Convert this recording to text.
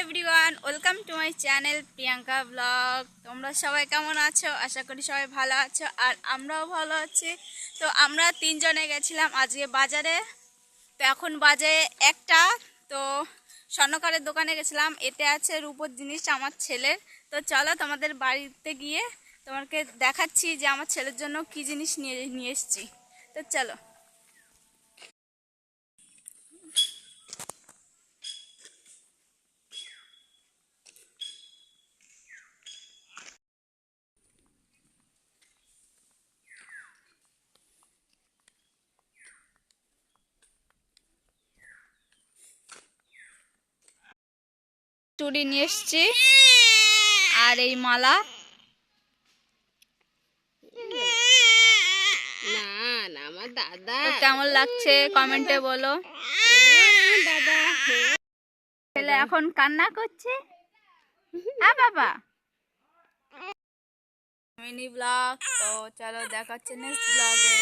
Everyone, welcome to my channel Priyanka blog. তোমরা সবাই কেমন আছো? আশা করি সবাই ভালো আছো, আর আমরাও ভালো আছি। তো আমরা তিনজনে গেছিলাম আজকে বাজারে। তো এখন বাজে একটা। তো স্বর্ণকারের দোকানে গেছিলাম, এতে আছে রূপোর জিনিস আমার ছেলের। তো চলো তোমাদের বাড়িতে গিয়ে তোমাকে দেখাচ্ছি যে আমার ছেলের জন্য কি জিনিস নিয়ে এসেছি। তো চলো। চুড়ি নিয়ে এসছি আর এই মালা। না না আমার দাদা কেমন লাগছে কমেন্টে বলো। দাদা ছেলে এখন কান্না করছে। বাবা মিনি ব্লগ। তো চলো দেখা হচ্ছে নেক্সট ব্লগে।